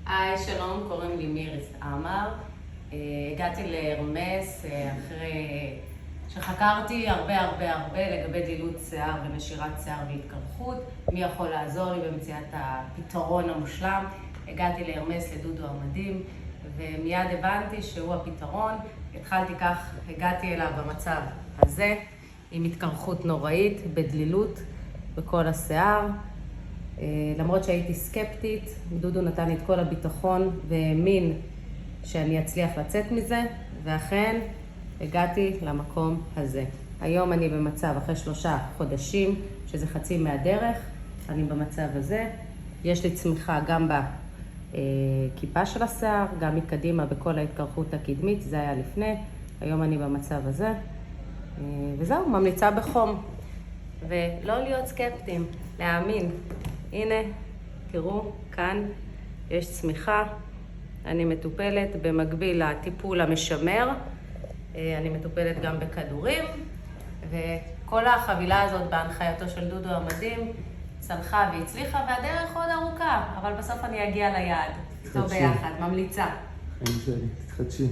היי, שלום, קוראים לי מיריס עמר. הגעתי להרמס אחרי שחקרתי הרבה לגבי דלילות שיער ונשירת שיער והתקרחות. מי יכול לעזור לי במציאת הפתרון המושלם? הגעתי להרמס לדודו המדהים, ומיד הבנתי שהוא הפתרון. התחלתי כך, הגעתי אליו במצב הזה, עם התקרחות נוראית, בדלילות בכל השיער. למרות שהייתי סקפטית, דודו נתן לי את כל הביטחון והאמין שאני אצליח לצאת מזה, ואכן הגעתי למקום הזה. היום אני במצב, אחרי 3 חודשים, שזה חצי מהדרך, אני במצב הזה. יש לי צמיחה גם בכיפה של השיער, גם מקדימה בכל ההתקרחות הקדמית, זה היה לפני. היום אני במצב הזה, וזהו, ממליצה בחום. ולא להיות סקפטים, להאמין. הנה, תראו, כאן יש צמיחה. אני מטופלת במקביל לטיפול המשמר. אני מטופלת גם בכדורים. וכל החבילה הזאת בהנחייתו של דודו המדהים צלחה והצליחה, והדרך עוד ארוכה, אבל בסוף אני אגיע ליעד. טוב ביחד, ממליצה. חיים שלי, תתחדשי.